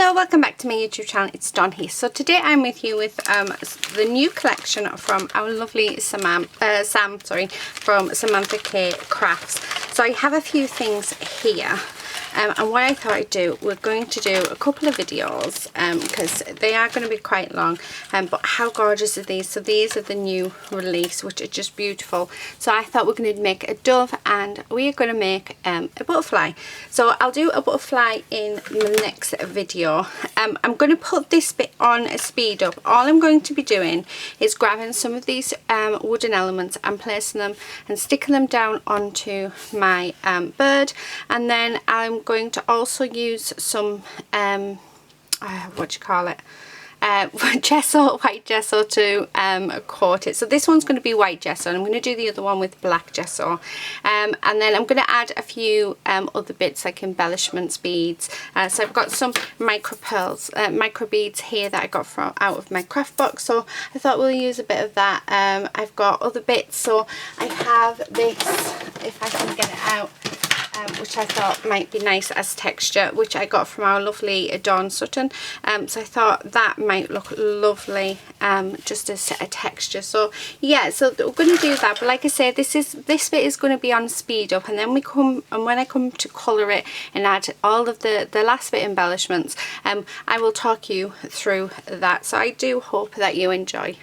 Hello, welcome back to my YouTube channel. It's Dawn here. So today I'm with you with the new collection from our lovely Sam from Samantha K Crafts. So I have a few things here. And what I thought I'd do, we're going to do a couple of videos because they are going to be quite long, but how gorgeous are these? So these are the new release, which are just beautiful. So I thought we're going to make a dove and we are going to make a butterfly. So I'll do a butterfly in the next video. I'm going to put this bit on a speed up. All I'm going to be doing is grabbing some of these wooden elements and placing them and sticking them down onto my bird, and then I'm going to also use some gesso, white gesso to coat it. So this one's going to be white gesso and I'm going to do the other one with black gesso, and then I'm going to add a few other bits like embellishments, beads. So I've got some micro pearls, micro beads here that I got from out of my craft box, so I thought we'll use a bit of that. I've got other bits, so I have this, if I can get it out, which I thought might be nice as texture, which I got from our lovely Dawn Sutton. So I thought that might look lovely just as a texture. So yeah, so we're going to do that, but like I say, this bit is going to be on speed up, and then when I come to colour it and add all of the last bit embellishments, I will talk you through that. So I do hope that you enjoy.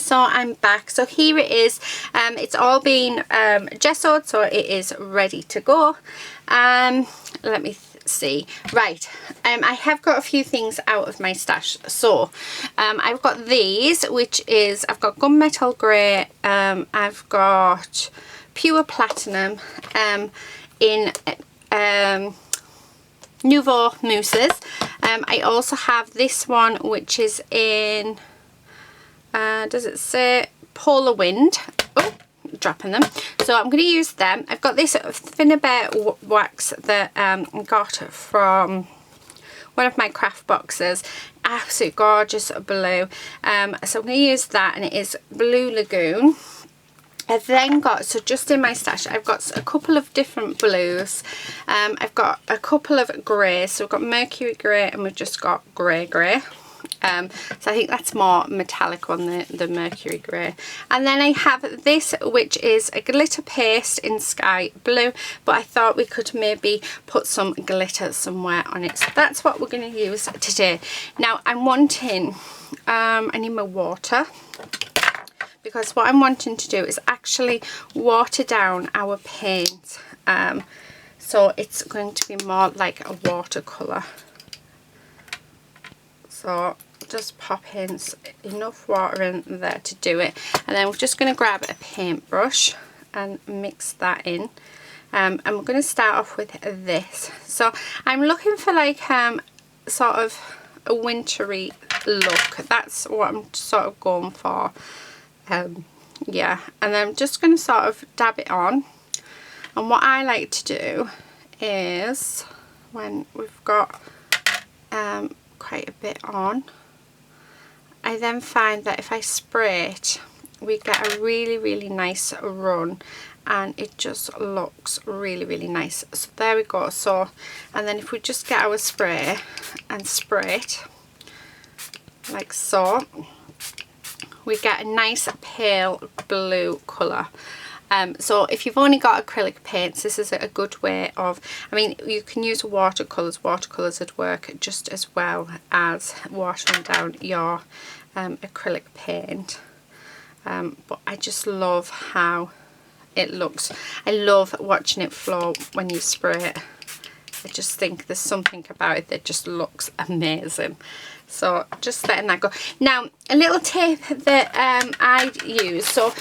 so I'm back. So here it is. It's all been gessoed, so it is ready to go. Let me see. Right, I have got a few things out of my stash. So I've got these, which is, I've got gunmetal grey, I've got pure platinum in Nouveau mousses. I also have this one, which is in does it say Polar Wind? Oh, dropping them. So I'm going to use them. I've got this Thinner Bear wax that I got from one of my craft boxes. Absolute gorgeous blue. So I'm going to use that, and it is Blue Lagoon. I've then got, so just in my stash, I've got a couple of different blues. I've got a couple of greys. So we've got Mercury Grey, and we've just got Grey. So I think that's more metallic on the Mercury Grey. And then I have this, which is a glitter paste in Sky Blue, but I thought we could maybe put some glitter somewhere on it. So that's what we're going to use today. Now I'm wanting, I need my water, because what I'm wanting to do is actually water down our paint. So it's going to be more like a watercolour. So just pop in enough water in there to do it, and then we're just going to grab a paintbrush and mix that in. And we're going to start off with this. So I'm looking for like sort of a wintry look. That's what I'm sort of going for. Yeah, and then I'm just going to sort of dab it on. And what I like to do is, when we've got quite a bit on, I then find that if I spray it, we get a really nice run, and it just looks really nice. So there we go. So, and then if we just get our spray and spray it like so, we get a nice pale blue colour. So if you've only got acrylic paints, this is a good way of, I mean, you can use watercolours. Watercolours would work just as well as watering down your acrylic paint. But I just love how it looks. I love watching it flow when you spray it. I just think there's something about it that just looks amazing. So just letting that go. Now a little tip that I use, so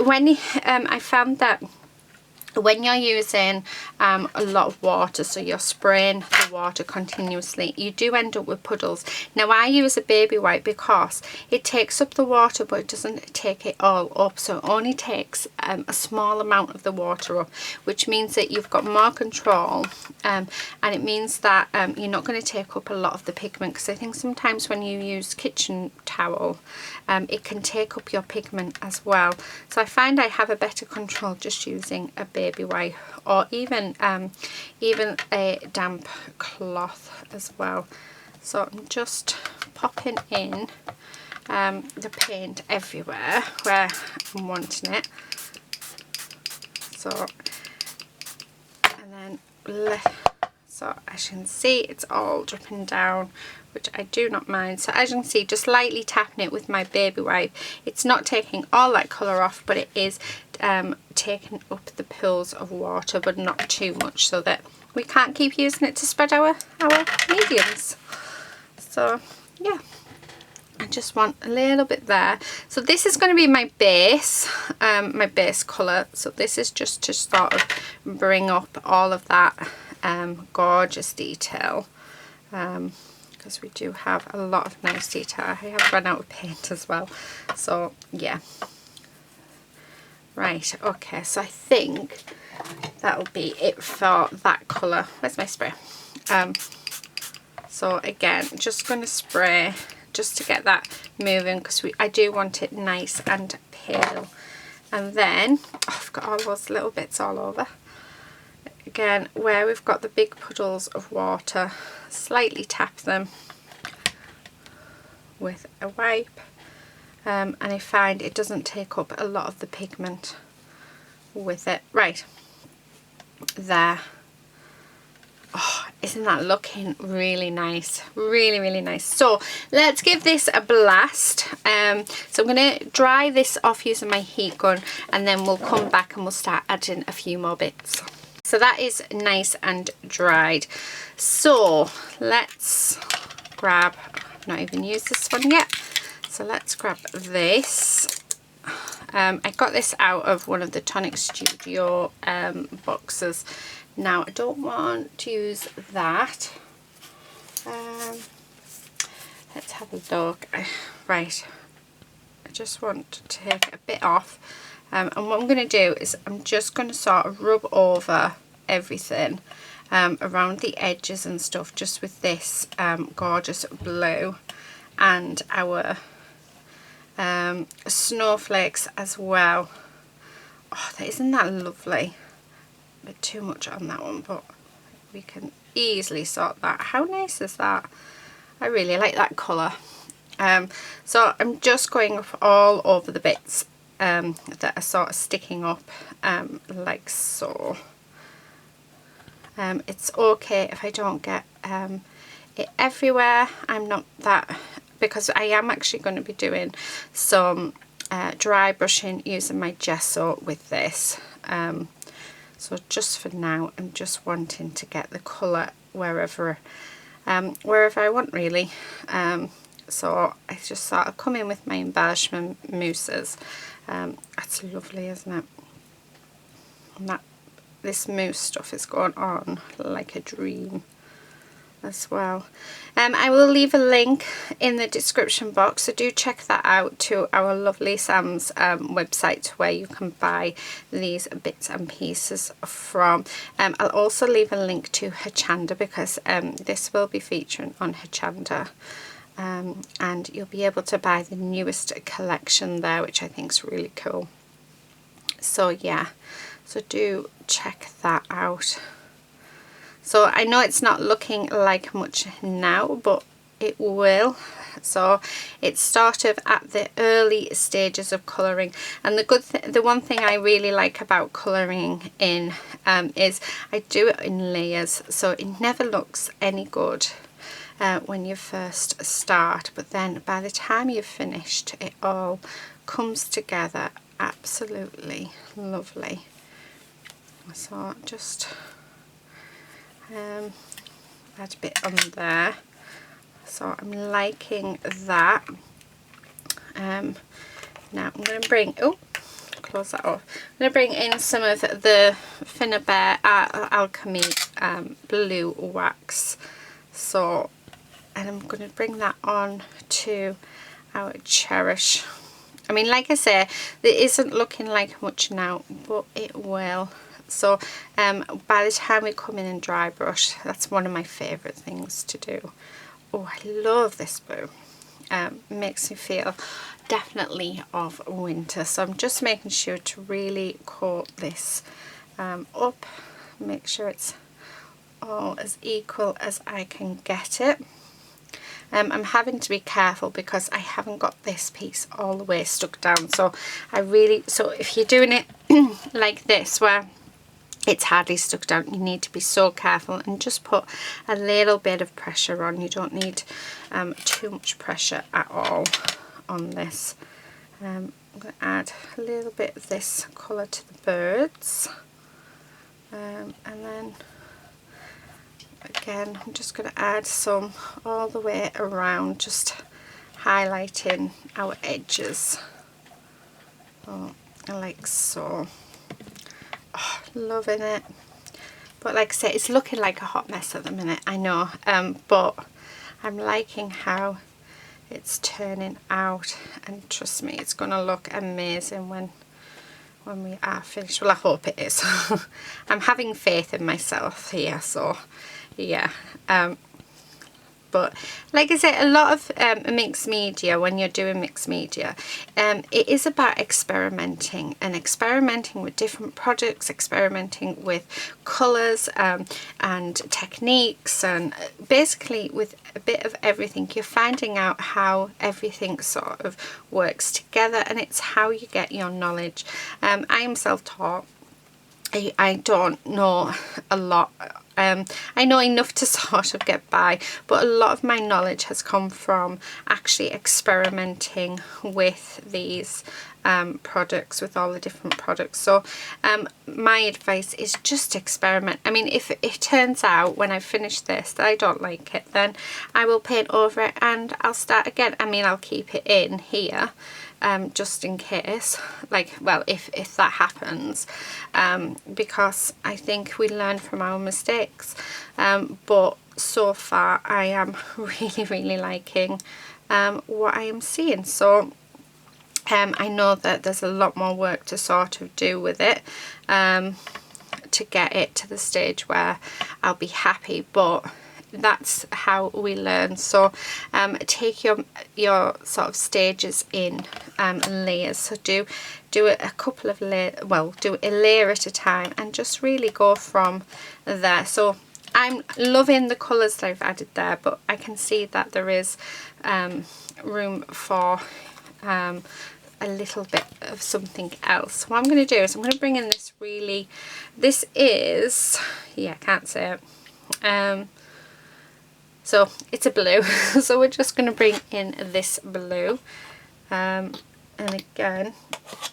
when I found that when you're using a lot of water, so you're spraying the water continuously, you do end up with puddles. Now I use a baby wipe because it takes up the water, but it doesn't take it all up, so it only takes a small amount of the water up, which means that you've got more control, and it means that you're not going to take up a lot of the pigment, because I think sometimes when you use kitchen towel, it can take up your pigment as well. So I find I have a better control just using a baby wipe, or even a damp cloth as well. So I'm just popping in the paint everywhere where I'm wanting it. So, and then so as you can see, it's all dripping down, which I do not mind. So as you can see, just lightly tapping it with my baby wipe, it's not taking all that colour off, but it is taking up the pools of water, but not too much, so that we can't keep using it to spread our mediums. So yeah, I just want a little bit there. So this is going to be my base colour. So this is just to sort of bring up all of that gorgeous detail, because we do have a lot of nice detail. I have run out of paint as well, so yeah. Right, okay, so I think that'll be it for that colour. Where's my spray? So again, just going to spray just to get that moving, because I do want it nice and pale. And then, oh, I've got all those little bits all over. Again, where we've got the big puddles of water, slightly tap them with a wipe, and I find it doesn't take up a lot of the pigment with it. Right, there. Oh, isn't that looking really nice? Really, really nice. So let's give this a blast. So I'm going to dry this off using my heat gun, and then we'll come back and we'll start adding a few more bits. So that is nice and dried. So let's grab, I've not even used this one yet. So let's grab this. I got this out of one of the Tonic Studio boxes. Now I don't want to use that. Let's have a look. Right, I just want to take a bit off, and what I'm going to do is I'm just going to sort of rub over everything around the edges and stuff, just with this gorgeous blue, and our snowflakes as well. Oh, isn't that lovely? A bit too much on that one, but we can easily sort that. How nice is that? I really like that colour. So I'm just going all over the bits that are sort of sticking up like so. It's okay if I don't get it everywhere. I'm not that, because I am actually going to be doing some dry brushing using my gesso with this. So just for now, I'm just wanting to get the colour wherever I want, really. So I just sort of come in with my embellishment mousses. That's lovely, isn't it? And this mousse stuff is going on like a dream as well. I will leave a link in the description box, so do check that out, to our lovely Sam's website, where you can buy these bits and pieces from. I'll also leave a link to Hochanda, because this will be featuring on Hochanda, and you'll be able to buy the newest collection there, which I think is really cool. So yeah, so do check that out. So I know it's not looking like much now, but it will. So it's sort of at the early stages of colouring, and the one thing I really like about colouring in is I do it in layers, so it never looks any good when you first start, but then by the time you've finished, it all comes together absolutely lovely. So just add a bit on there. So I'm liking that. Now I'm going to bring, close that off. I'm going to bring in some of the Finnabair Alchemy blue wax. So, and I'm going to bring that on to our Cherish. I mean, like I say, it isn't looking like much now, but it will. So by the time we come in and dry brush, that's one of my favourite things to do. Oh, I love this blue. Makes me feel definitely of winter. So I'm just making sure to really coat this up, make sure it's all as equal as I can get it. I'm having to be careful because I haven't got this piece all the way stuck down. So so if you're doing it like this, where it's hardly stuck down, you need to be so careful and just put a little bit of pressure on. You don't need too much pressure at all on this. I'm going to add a little bit of this colour to the birds, and then again I'm just going to add some all the way around, just highlighting our edges, like so. Oh, loving it. But like I say, it's looking like a hot mess at the minute, I know, but I'm liking how it's turning out, and trust me, it's going to look amazing when we are finished. Well, I hope it is. I'm having faith in myself here, so yeah. But like I say, a lot of mixed media, when you're doing mixed media, it is about experimenting with different products, experimenting with colours and techniques, and basically with a bit of everything. You're finding out how everything sort of works together, and it's how you get your knowledge. I am self-taught. I don't know a lot I know enough to sort of get by, but a lot of my knowledge has come from actually experimenting with these products, with all the different products. So my advice is just experiment. I mean, if it turns out when I finish this that I don't like it, then I will paint over it and I'll start again. I mean, I'll keep it in here just in case, like, well, if that happens, because I think we learn from our mistakes. But so far I am really liking what I am seeing. So I know that there's a lot more work to sort of do with it to get it to the stage where I'll be happy, but that's how we learn. So take your sort of stages in layers. So do it a couple of layers, well, do a layer at a time, and just really go from there. So I'm loving the colours that I've added there, but I can see that there is room for a little bit of something else. What I'm going to do is I'm going to bring in this really, this is, yeah, I can't say it. So it's a blue. So we're just going to bring in this blue. And again,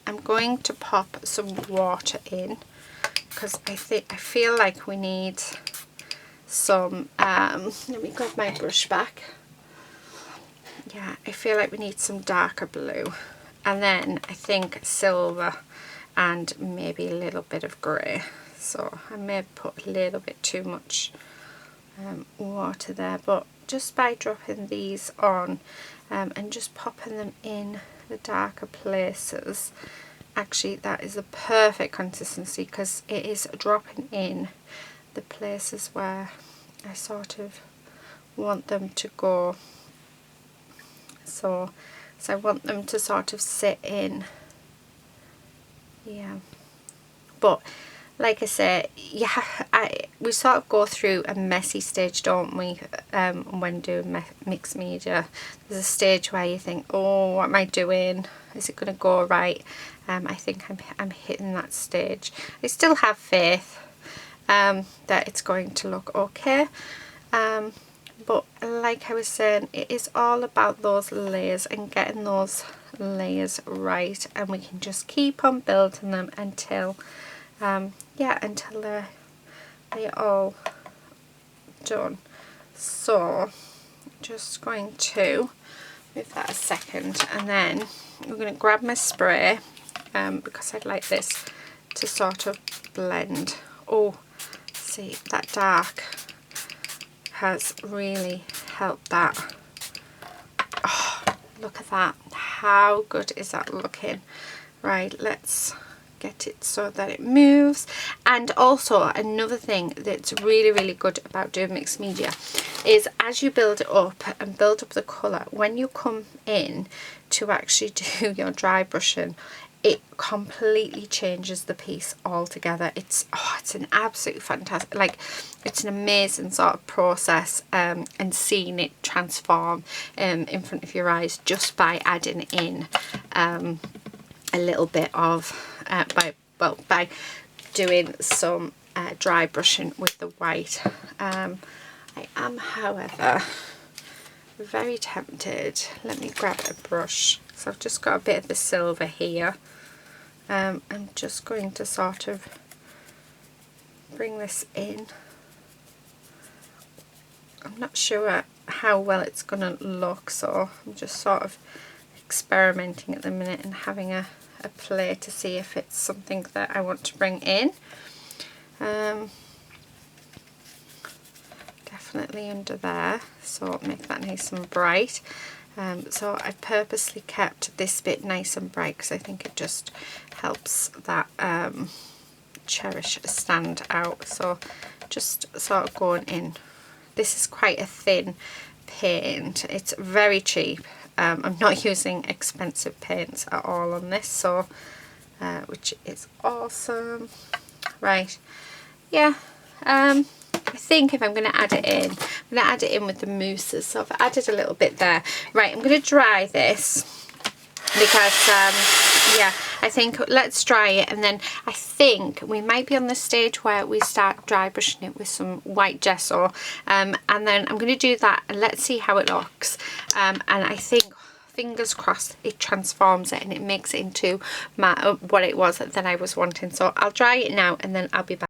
I'm going to pop some water in because I feel like we need some, let me grab my brush back. Yeah, I feel like we need some darker blue. And then I think silver and maybe a little bit of grey. So I may put a little bit too much water there, but just by dropping these on and just popping them in the darker places, actually that is the perfect consistency, because it is dropping in the places where I sort of want them to go. So I want them to sort of sit in, yeah. But like I say, yeah, we sort of go through a messy stage, don't we, when doing mixed media. There's a stage where you think, oh, what am I doing? Is it going to go right? I think I'm hitting that stage. I still have faith that it's going to look okay. But like I was saying, it is all about those layers and getting those layers right, and we can just keep on building them until yeah, until they're all done. So just going to move that a second, and then we're going to grab my spray because I'd like this to sort of blend. Oh, see, that dark has really helped that. Oh, look at that. How good is that looking? Right, let's get it so that it moves. And also another thing that's really good about doing mixed media is, as you build it up and build up the colour, when you come in to actually do your dry brushing, it completely changes the piece altogether. It's an absolutely fantastic, like, it's an amazing sort of process, and seeing it transform in front of your eyes just by adding in a little bit of by doing some dry brushing with the white. I am, however, very tempted. Let me grab a brush. So I've just got a bit of the silver here. I'm just going to sort of bring this in. I'm not sure how well it's going to look, so I'm just sort of experimenting at the minute and having a play to see if it's something that I want to bring in. Definitely under there, so make that nice and bright. So I purposely kept this bit nice and bright because I think it just helps that Cherish stand out. So just sort of going in. This is quite a thin paint. It's very cheap. I'm not using expensive paints at all on this, so which is awesome. Right, yeah. I think if I'm going to add it in, I'm going to add it in with the mousses. So I've added a little bit there. Right, I'm going to dry this because yeah, I think let's dry it, and then I think we might be on the stage where we start dry brushing it with some white gesso, and then I'm going to do that and let's see how it looks. And I think, fingers crossed, it transforms it and it makes it into what it was that I was wanting. So I'll dry it now and then I'll be back.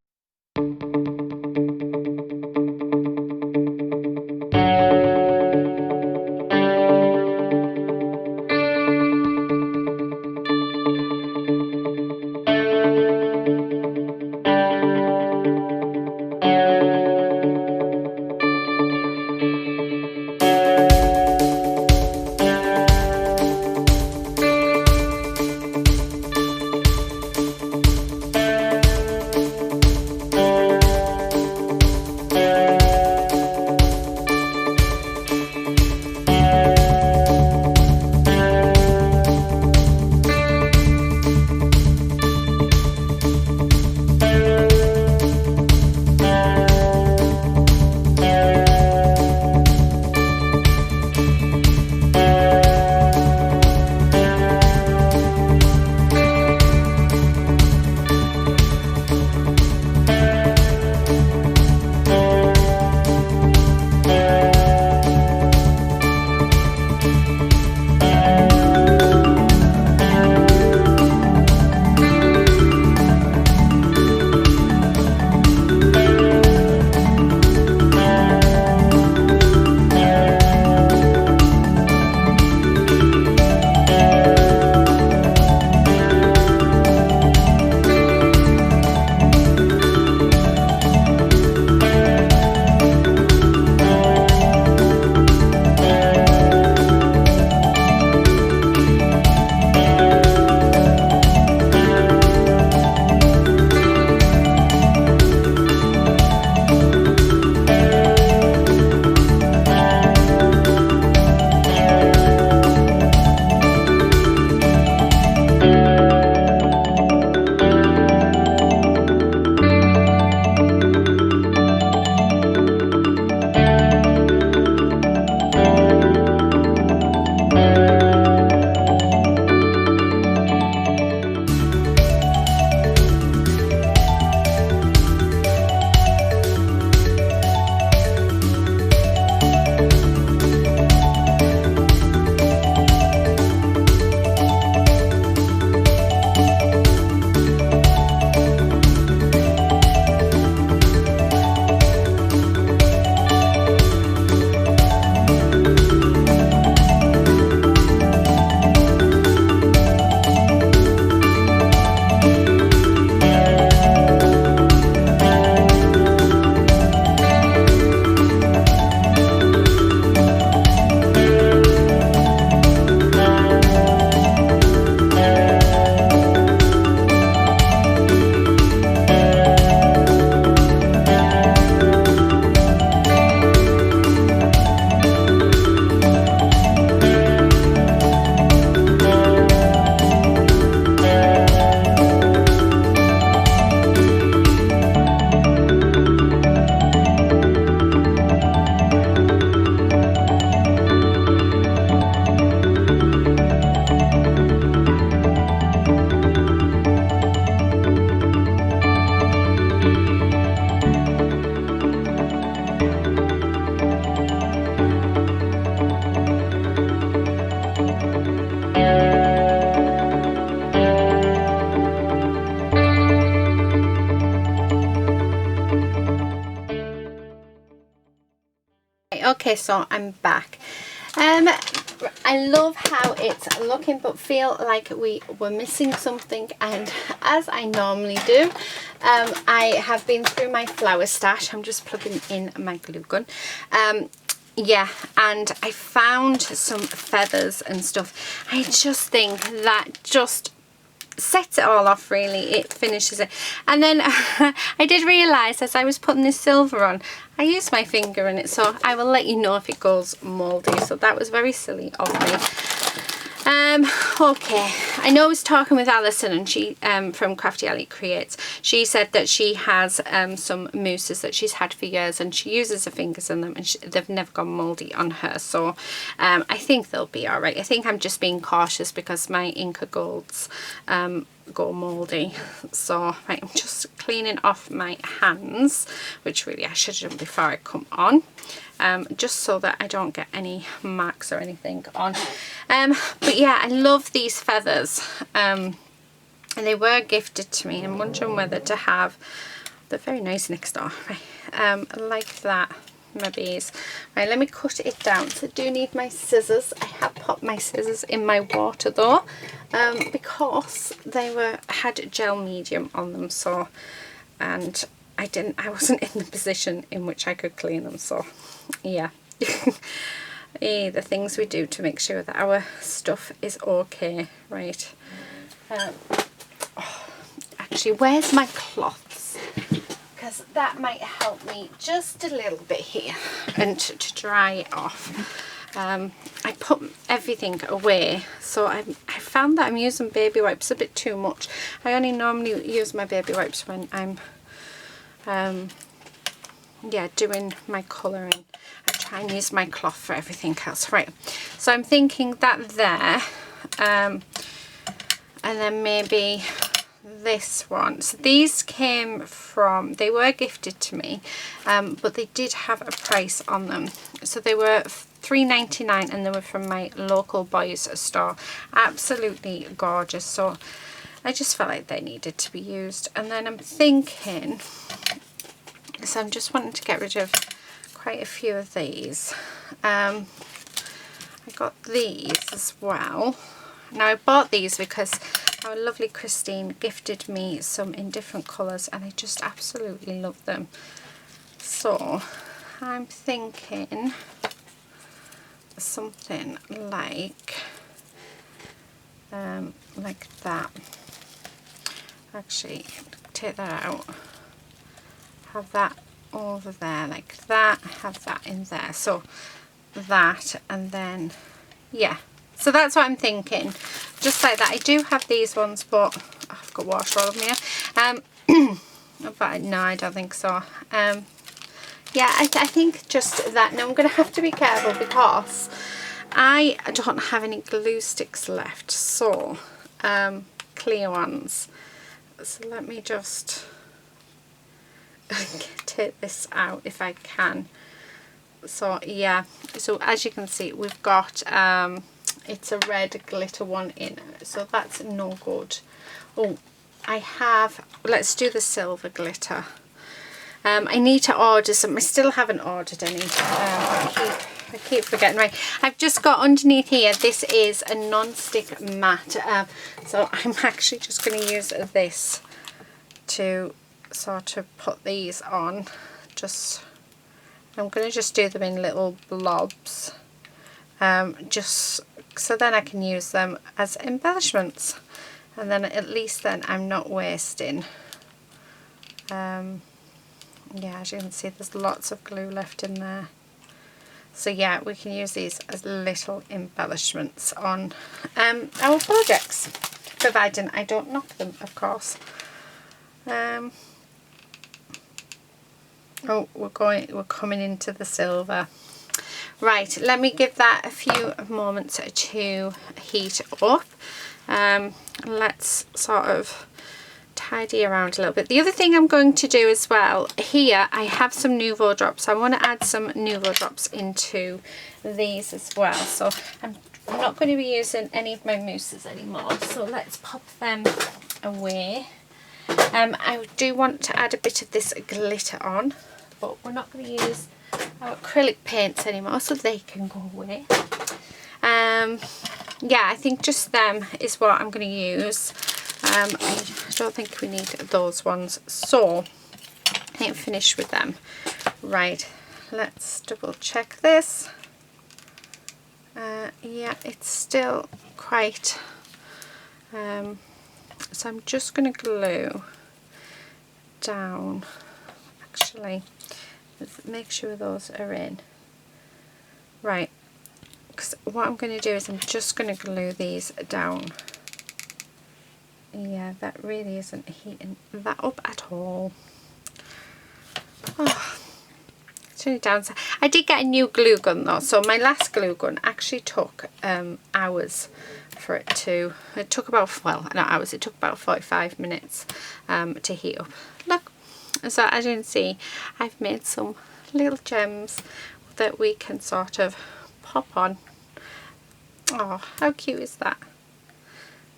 Okay, so I'm back. I love how it's looking, but feel like we were missing something, and as I normally do, I have been through my flower stash. I'm just plugging in my glue gun. Yeah, and I found some feathers and stuff. I just think that just sets it all off, really. It finishes it. And then I did realise as I was putting this silver on, I used my finger in it, so I will let you know if it goes mouldy. So that was very silly of me. Okay, I know I was talking with Alison, and she from Crafty Alley Creates. She said that she has some mousses that she's had for years, and she uses her fingers in them, and they've never gone mouldy on her. So I think they'll be all right. I think I'm just being cautious because my Inca Golds go mouldy. So right, I'm just cleaning off my hands, which really I should have done before I come on. Just so that I don't get any marks or anything on. But yeah, I love these feathers, and they were gifted to me. I'm wondering whether to have, they're very nice next door, right? Like that, my bees. Right, let me cut it down. So I do need my scissors. I have popped my scissors in my water though, because they had gel medium on them, so, and I wasn't in the position in which I could clean them, so yeah. The things we do to make sure that our stuff is okay, right? Actually, where's my cloths? Because that might help me just a little bit here, and to dry it off. I put everything away, so I found that I'm using baby wipes a bit too much. I only normally use my baby wipes when I'm yeah, doing my colouring. I try and use my cloth for everything else. Right, so I'm thinking that there, and then maybe this one. So these came from, they were gifted to me, but they did have a price on them. So they were $3.99, and they were from my local boys store. Absolutely gorgeous. So I just felt like they needed to be used. And then I'm thinking, so I'm just wanting to get rid of quite a few of these. I got these as well. Now I bought these because our lovely Christine gifted me some in different colours, and I just absolutely love them. So I'm thinking something like that. Actually, take that out. Have that over there like that, have that in there, so that, and then yeah, so that's what I'm thinking, just like that. I do have these ones, but I've got water all over me. But no, I don't think so. Yeah, I think just that. Now I'm going to have to be careful because I don't have any glue sticks left, so clear ones. So let me just take this out if I can. So yeah, so as you can see, we've got it's a red glitter one in, so that's no good. Oh, I have, let's do the silver glitter. I need to order some. I still haven't ordered any. I keep forgetting. Right, I've just got underneath here, this is a non-stick mat, so I'm actually just going to use this to sort of put these on. Just, I'm going to just do them in little blobs, just so then I can use them as embellishments, and then at least then I'm not wasting. Yeah, as you can see, there's lots of glue left in there. So yeah, we can use these as little embellishments on our projects, providing I don't knock them, of course. Oh, we're coming into the silver. Right, let me give that a few moments to heat up. Let's sort of tidy around a little bit. The other thing I'm going to do as well, here I have some Nouveau drops. I want to add some Nouveau drops into these as well. So I'm not going to be using any of my mousses anymore. So let's pop them away. I do want to add a bit of this glitter on, but we're not going to use our acrylic paints anymore, so they can go away. Yeah, I think just them is what I'm going to use. I don't think we need those ones, so I ain't finished with them. Right, let's double check this. Yeah, it's still quite, so I'm just going to glue down, actually, make sure those are in. Right, because what I'm going to do is I'm just going to glue these down. Yeah, that really isn't heating that up at all. Oh, it's really downside. I did get a new glue gun though, so my last glue gun actually took hours for it to, it took about, well, not hours, it took about 45 minutes to heat up. Look, so as you can see, I've made some little gems that we can sort of pop on. Oh, how cute is that?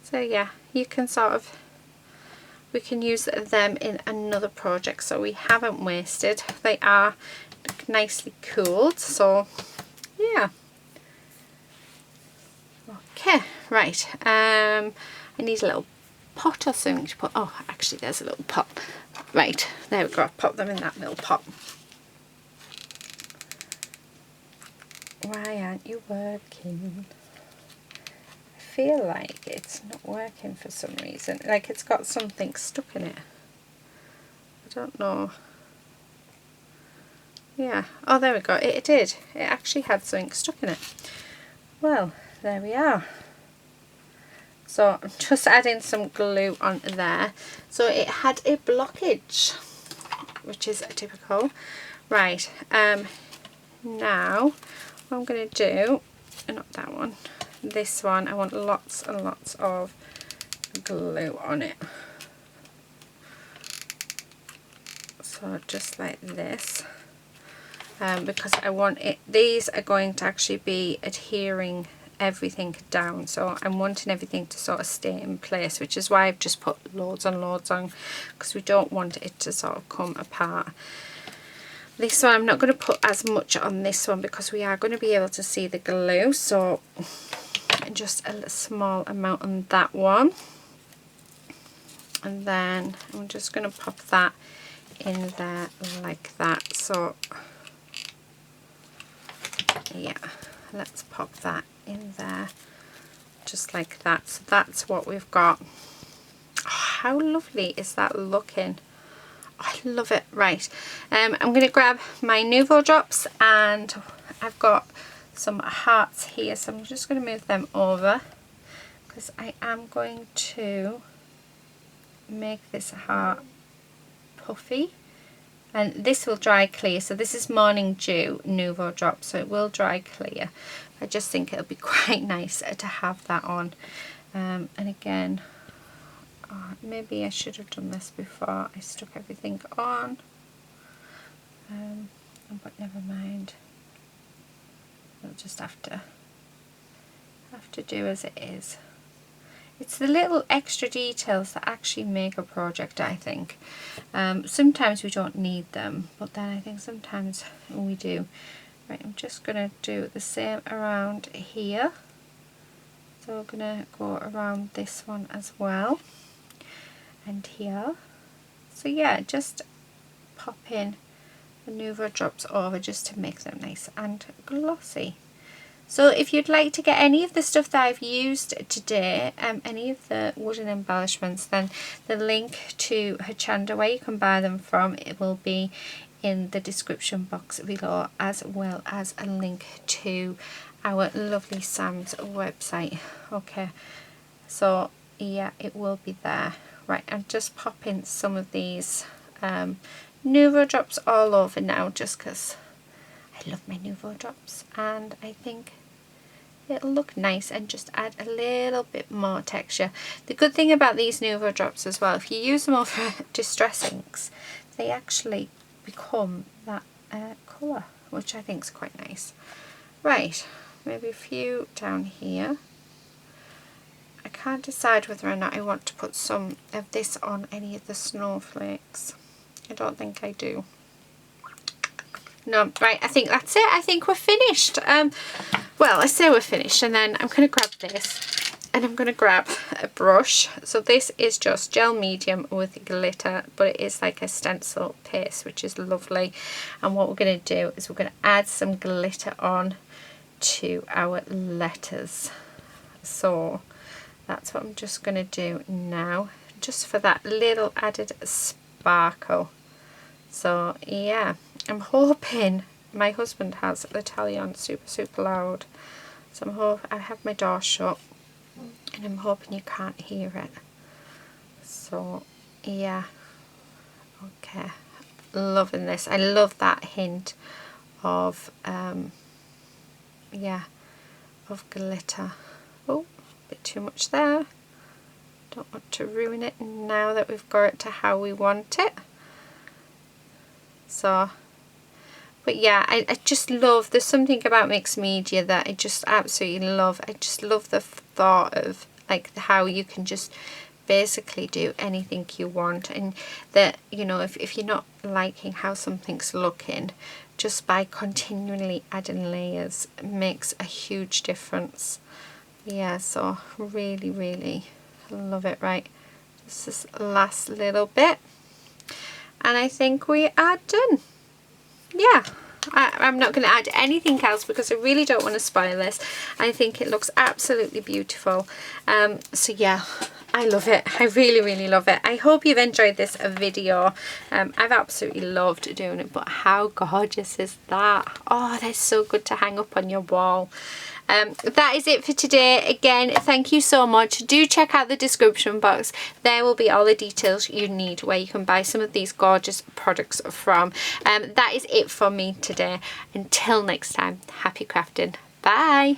So yeah, you can sort of, we can use them in another project, so we haven't wasted. They are nicely cooled, so yeah. Okay, right, I need a little pot or something to put, oh actually there's a little pot. Right, there we go, pop them in that little pot. Why aren't you working? I feel like it's not working for some reason, like it's got something stuck in it. I don't know. Yeah, oh there we go, it did. It actually had something stuck in it. Well, there we are. So I'm just adding some glue on there. So it had a blockage, which is typical. Right, now what I'm going to do, not that one, this one, I want lots and lots of glue on it. So just like this, because I want it, these are going to actually be adhering everything down, so I'm wanting everything to sort of stay in place, which is why I've just put loads and loads on, because we don't want it to sort of come apart. This one I'm not going to put as much on this one because we are going to be able to see the glue, so just a small amount on that one, and then I'm just going to pop that in there like that. So yeah, let's pop that in there just like that. So that's what we've got. Oh, how lovely is that looking? I love it. Right, I'm going to grab my Nuvo drops, and I've got some hearts here, so I'm just going to move them over because I am going to make this heart puffy, and this will dry clear. So this is Morning Dew Nuvo drop, so it will dry clear. I just think it'll be quite nice to have that on, and again, maybe I should have done this before I stuck everything on, but never mind. I'll just have to do as it is. It's the little extra details that actually make a project, I think. Sometimes we don't need them, but then I think sometimes we do. Right, I'm just going to do the same around here. So we're going to go around this one as well, and here. So yeah, just pop in the Nuvo drops over just to make them nice and glossy. So if you'd like to get any of the stuff that I've used today, any of the wooden embellishments, then the link to Hochanda, where you can buy them from, it will be in the description box below, as well as a link to our lovely Sam's website. Okay, so yeah, it will be there. Right, I'm just popping some of these Nuvo drops all over now, just because I love my Nuvo drops, and I think it'll look nice and just add a little bit more texture. The good thing about these Nuvo drops as well, if you use them over distress inks, they actually become that colour, which I think is quite nice. Right, maybe a few down here. I can't decide whether or not I want to put some of this on any of the snowflakes. I don't think I do. No, right, I think that's it. I think we're finished. Well, I say we're finished, and then I'm going to grab this, and I'm going to grab a brush. So this is just gel medium with glitter, but it is like a stencil paste, which is lovely. And what we're going to do is we're going to add some glitter on to our letters. So that's what I'm just going to do now, just for that little added sparkle. So yeah, I'm hoping my husband has the tally on super loud, So I have my door shut and I'm hoping you can't hear it. So yeah, okay, loving this. I love that hint of yeah, of glitter. Oh, a bit too much there. Don't want to ruin it now that we've got it to how we want it. So, but yeah, I just love, there's something about mixed media that I just absolutely love. I just love the thought of like how you can just basically do anything you want, and that, you know, if you're not liking how something's looking, just by continually adding layers makes a huge difference. Yeah, so really, really love it. Right, this is last little bit and I think we are done. Yeah, I'm not going to add anything else because I really don't want to spoil this. I think it looks absolutely beautiful. So yeah, I love it. I really, really love it. I hope you've enjoyed this video. I've absolutely loved doing it, but how gorgeous is that? Oh, that's so good to hang up on your wall. That is it for today. Again, thank you so much. Do check out the description box. There will be all the details you need where you can buy some of these gorgeous products from. That is it for me today. Until next time, happy crafting. Bye.